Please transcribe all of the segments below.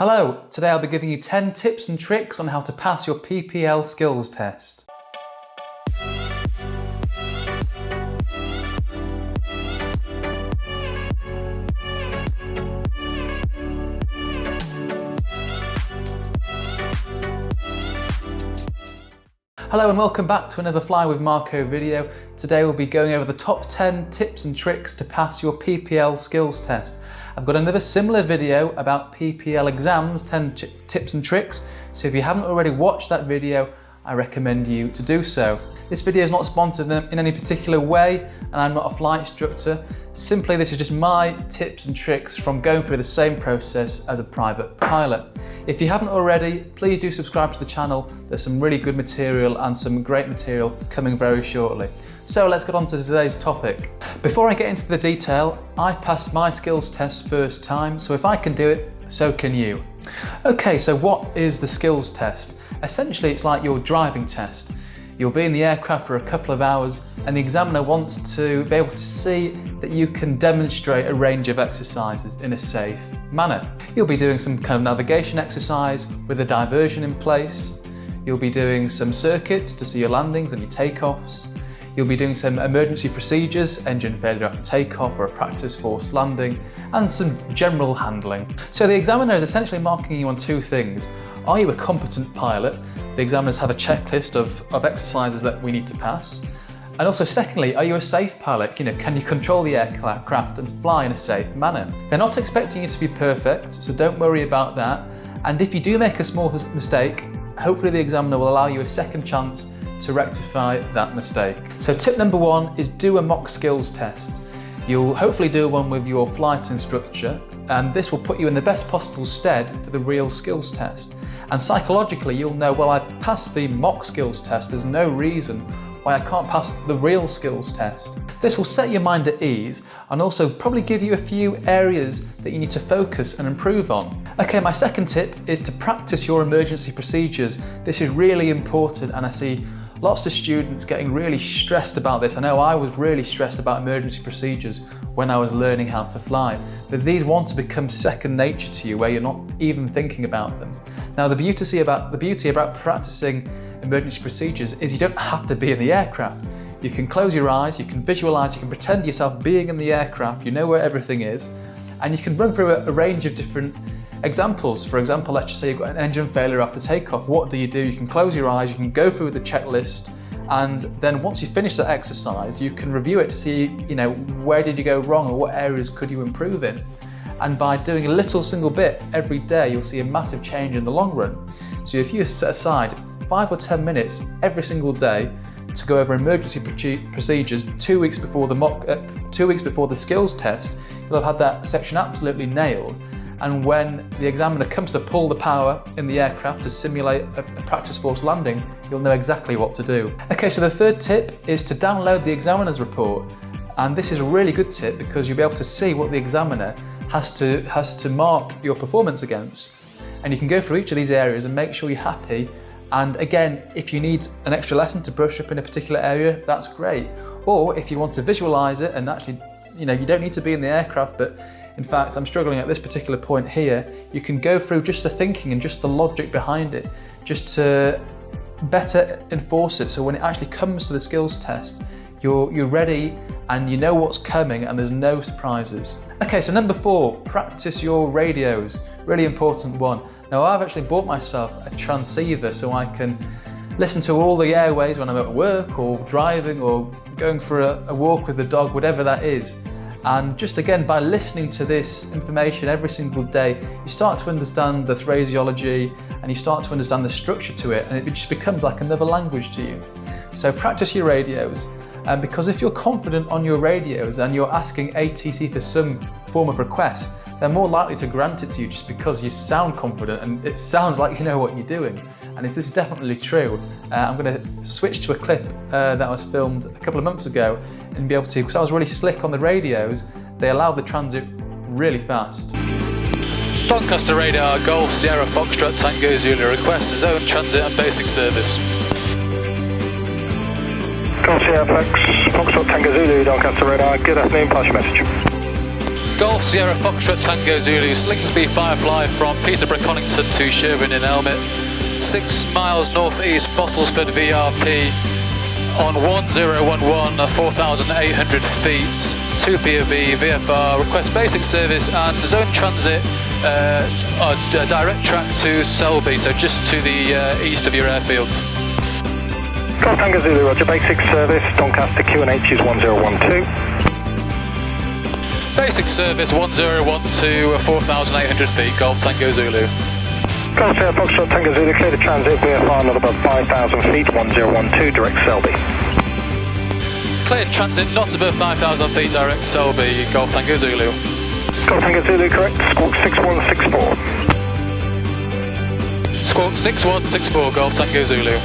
Hello, today I'll be giving you 10 tips and tricks on how to pass your PPL skills test. Hello and welcome back to another Fly with Marco video. Today we'll be going over the top 10 tips and tricks to pass your PPL skills test. I've got another similar video about PPL exams, 10 tips and tricks, so if you haven't already watched that video, I recommend you to do so. This video is not sponsored in any particular way, and I'm not a flight instructor. Simply, this is just my tips and tricks from going through the same process as a private pilot. If you haven't already, please do subscribe to the channel. There's some really good material and some great material coming very shortly. So let's get on to today's topic. Before I get into the detail, I passed my skills test first time, so if I can do it, so can you. Okay, so what is the skills test? Essentially, it's like your driving test. You'll be in the aircraft for a couple of hours and the examiner wants to be able to see that you can demonstrate a range of exercises in a safe manner. You'll be doing some kind of navigation exercise with a diversion in place. You'll be doing some circuits to see your landings and your takeoffs. You'll be doing some emergency procedures, engine failure after takeoff or a practice forced landing, and some general handling. So the examiner is essentially marking you on two things. Are you a competent pilot? The examiners have a checklist of exercises that we need to pass. And also secondly, are you a safe pilot? Can you control the aircraft and fly in a safe manner? They're not expecting you to be perfect, so don't worry about that. And if you do make a small mistake, hopefully the examiner will allow you a second chance to rectify that mistake. So tip number one is do a mock skills test. You'll hopefully do one with your flight instructor, and this will put you in the best possible stead for the real skills test. And psychologically, you'll know, well, I passed the mock skills test, there's no reason why I can't pass the real skills test. This will set your mind at ease and also probably give you a few areas that you need to focus and improve on. Okay, my second tip is to practice your emergency procedures. This is really important, and I see lots of students getting really stressed about this. I know I was really stressed about emergency procedures when I was learning how to fly, but these want to become second nature to you where you're not even thinking about them. Now the beauty about practicing emergency procedures is you don't have to be in the aircraft. You can close your eyes, you can visualize, you can pretend yourself being in the aircraft, you know where everything is, and you can run through a range of different examples. For example, let's just say you've got an engine failure after takeoff. What do? You can close your eyes, you can go through the checklist, and then once you finish that exercise, you can review it to see, where did you go wrong or what areas could you improve in. And by doing a little single bit every day, you'll see a massive change in the long run. So if you set aside 5 or 10 minutes every single day to go over emergency procedures 2 weeks before the skills test, you'll have had that section absolutely nailed. And when the examiner comes to pull the power in the aircraft to simulate a practice forced landing, you'll know exactly what to do. Okay, so the third tip is to download the examiner's report. And this is a really good tip because you'll be able to see what the examiner has to mark your performance against. And you can go through each of these areas and make sure you're happy. And again, if you need an extra lesson to brush up in a particular area, that's great. Or if you want to visualize it and actually, you don't need to be in the aircraft, but in fact, I'm struggling at this particular point here, you can go through just the thinking and just the logic behind it, just to better enforce it. So when it actually comes to the skills test, you're ready and you know what's coming and there's no surprises. Okay, so number 4, practice your radios. Really important one. Now I've actually bought myself a transceiver so I can listen to all the airways when I'm at work or driving or going for a walk with the dog, whatever that is. And just again, by listening to this information every single day, you start to understand the phraseology and you start to understand the structure to it, and it just becomes like another language to you. So practice your radios, because if you're confident on your radios and you're asking ATC for some form of request, they're more likely to grant it to you just because you sound confident and it sounds like you know what you're doing. And if this is definitely true, I'm going to switch to a clip that was filmed a couple of months ago and be able to, because I was really slick on the radios, they allowed the transit really fast. Doncaster radar, Golf Sierra Foxtrot Tango Zulu requests zone transit and basic service. Golf Sierra Foxtrot Tango Zulu, Doncaster radar, good afternoon, pass your message. Golf Sierra Foxtrot Tango Zulu, Slingsby Firefly from Peterborough Conington to Sherwin in Elmet, 6 miles northeast Bottlesford VRP on 1011, 4,800 feet, 2 POV, VFR, request basic service and zone transit, a direct track to Selby, so just to the east of your airfield. Golf Tango Zulu, roger, basic service, Doncaster QNH is 1012. Basic service 1012, 4,800 feet, Golf Tango Zulu. Golf Sierra Foxtrot Tango Zulu, clear to transit, VFR not above 5,000 feet, 1012, direct Selby. Cleared transit not above 5,000 feet, direct Selby, Golf Tango Zulu. Golf Tango Zulu, correct, squawk 6164. Squawk 6164, Golf Tango Zulu.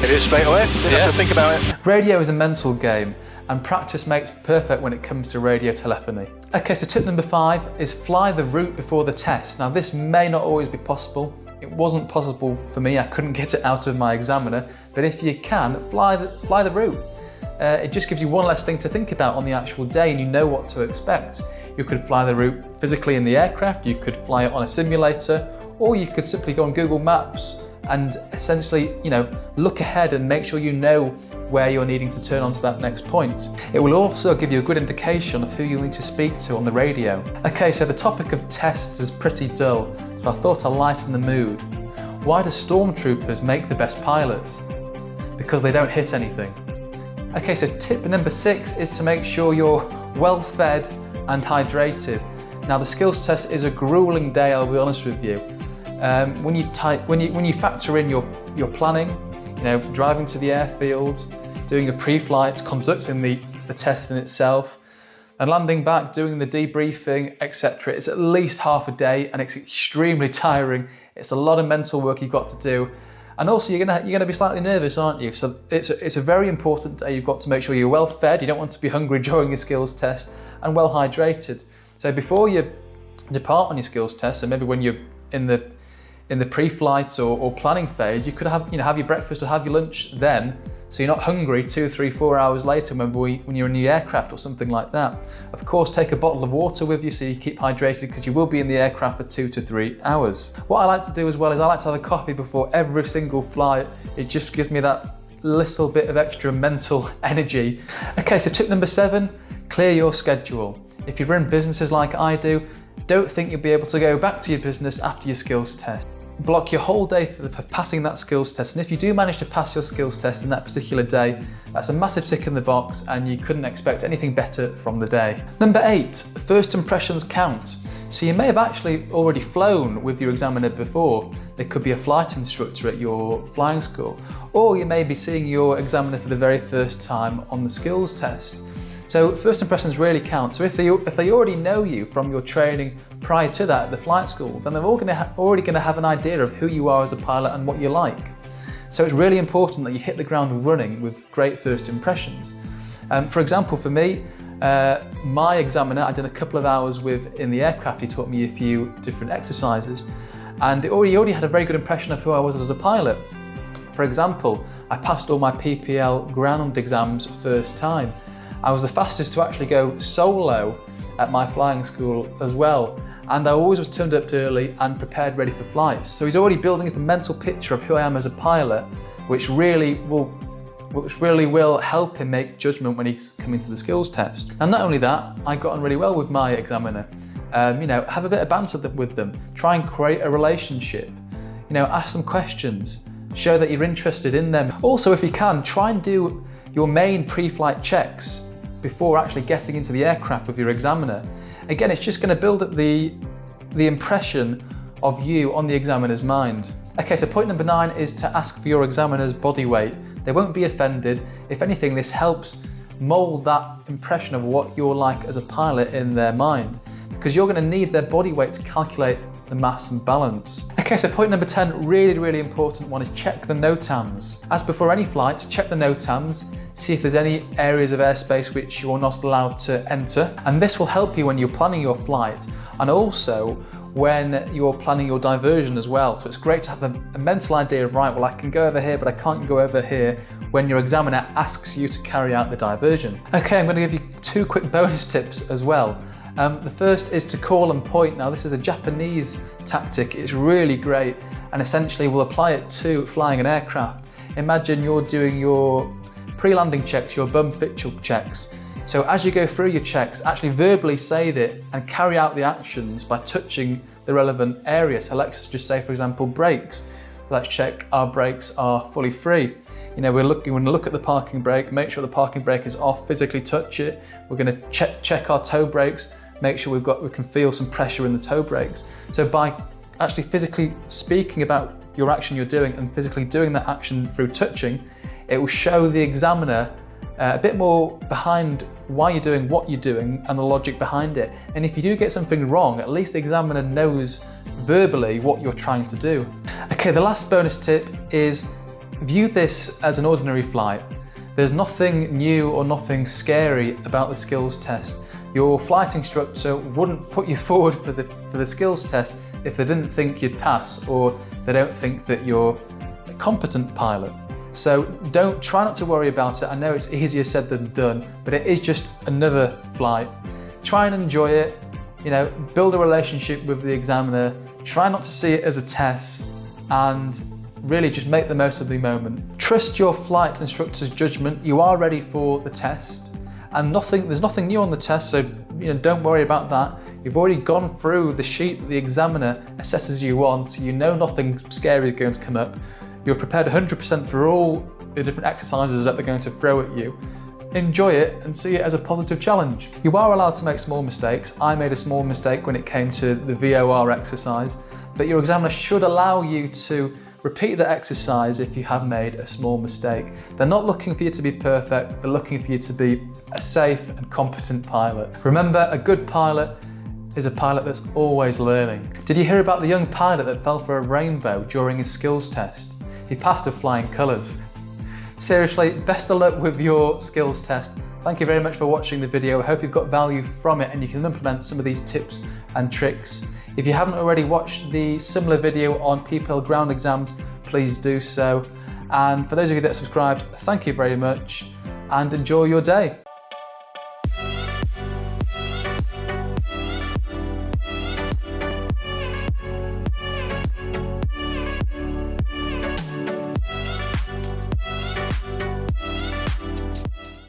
It is straight away, didn't have to think about it. Radio is a mental game, and practice makes perfect when it comes to radio telephony. Okay, so tip number 5 is fly the route before the test. Now this may not always be possible. It wasn't possible for me, I couldn't get it out of my examiner, but if you can, fly the route. It just gives you one less thing to think about on the actual day and you know what to expect. You could fly the route physically in the aircraft, you could fly it on a simulator, or you could simply go on Google Maps and essentially, look ahead and make sure you know where you're needing to turn onto that next point. It will also give you a good indication of who you need to speak to on the radio. Okay, so the topic of tests is pretty dull, so I thought I'd lighten the mood. Why do stormtroopers make the best pilots? Because they don't hit anything. Okay, so tip number 6 is to make sure you're well fed and hydrated. Now the skills test is a grueling day, I'll be honest with you. When you factor in your planning, driving to the airfield, doing a pre-flight, conducting the test in itself, and landing back, doing the debriefing, etc. It's at least half a day, and it's extremely tiring. It's a lot of mental work you've got to do, and also you're gonna be slightly nervous, aren't you? So it's a very important day. You've got to make sure you're well fed. You don't want to be hungry during your skills test, and well hydrated. So before you depart on your skills test, and maybe when you're in the pre-flight or planning phase, you could have your breakfast or have your lunch then, so you're not hungry 2, 3, 4 hours later when you're in the aircraft or something like that. Of course, take a bottle of water with you so you keep hydrated, because you will be in the aircraft for 2 to 3 hours. What I like to do as well is I like to have a coffee before every single flight. It just gives me that little bit of extra mental energy. Okay, so tip number 7, clear your schedule. If you've run businesses like I do, don't think you'll be able to go back to your business after your skills test. Block your whole day for passing that skills test, and if you do manage to pass your skills test in that particular day, that's a massive tick in the box and you couldn't expect anything better from the day. Number 8, first impressions count. So you may have actually already flown with your examiner before. There could be a flight instructor at your flying school, or you may be seeing your examiner for the very first time on the skills test. So first impressions really count. So if they already know you from your training prior to that at the flight school, then they're already going to have an idea of who you are as a pilot and what you like. So it's really important that you hit the ground running with great first impressions. For example, for me, my examiner, I did a couple of hours with in the aircraft. He taught me a few different exercises, and he already had a very good impression of who I was as a pilot. For example, I passed all my PPL ground exams first time. I was the fastest to actually go solo at my flying school as well, and I always was turned up early and prepared ready for flights. So he's already building up a mental picture of who I am as a pilot, which really will help him make judgment when he's coming to the skills test. And not only that, I got on really well with my examiner. Have a bit of banter with them, try and create a relationship, ask them questions, show that you're interested in them. Also, if you can, try and do your main pre-flight checks before actually getting into the aircraft with your examiner. Again, it's just going to build up the impression of you on the examiner's mind. Okay, so point number 9 is to ask for your examiner's body weight. They won't be offended. If anything, this helps mold that impression of what you're like as a pilot in their mind, because you're going to need their body weight to calculate the mass and balance. Okay, so point number 10, really important one, is check the NOTAMS. As before any flights, check the NOTAMS, see if there's any areas of airspace which you're not allowed to enter, and this will help you when you're planning your flight and also when you're planning your diversion as well. So it's great to have a mental idea of, right, well, I can go over here but I can't go over here, when your examiner asks you to carry out the diversion. Okay, I'm going to give you 2 quick bonus tips as well. The first is to call and point. Now this is a Japanese tactic, it's really great, and essentially we'll apply it to flying an aircraft. Imagine you're doing your pre-landing checks, your bum fitchel checks. So as you go through your checks, actually verbally say it and carry out the actions by touching the relevant area. So let's just say, for example, brakes. Let's check our brakes are fully free. You know, we're going to look at the parking brake, make sure the parking brake is off, physically touch it. We're going to check our toe brakes, make sure we can feel some pressure in the toe brakes. So by actually physically speaking about your action you're doing and physically doing that action through touching, it will show the examiner a bit more behind why you're doing what you're doing and the logic behind it. And if you do get something wrong, at least the examiner knows verbally what you're trying to do. Okay, the last bonus tip is view this as an ordinary flight. There's nothing new or nothing scary about the skills test. Your flight instructor wouldn't put you forward for the skills test if they didn't think you'd pass or they don't think that you're a competent pilot. So try not to worry about it. I know it's easier said than done, but it is just another flight. Try and enjoy it, you know, build a relationship with the examiner, try not to see it as a test, and really just make the most of the moment. Trust your flight instructor's judgment. You are ready for the test, and there's nothing new on the test, so don't worry about that. You've already gone through the sheet that the examiner assesses you on, so you know nothing scary is going to come up. You're prepared 100% for all the different exercises that they're going to throw at you. Enjoy it and see it as a positive challenge. You are allowed to make small mistakes. I made a small mistake when it came to the VOR exercise, but your examiner should allow you to repeat the exercise if you have made a small mistake. They're not looking for you to be perfect, they're looking for you to be a safe and competent pilot. Remember, a good pilot is a pilot that's always learning. Did you hear about the young pilot that fell for a rainbow during his skills test? He passed with flying colours. Seriously, best of luck with your skills test. Thank you very much for watching the video. I hope you've got value from it and you can implement some of these tips and tricks. If you haven't already watched the similar video on PPL ground exams, please do so. And for those of you that subscribed, thank you very much and enjoy your day.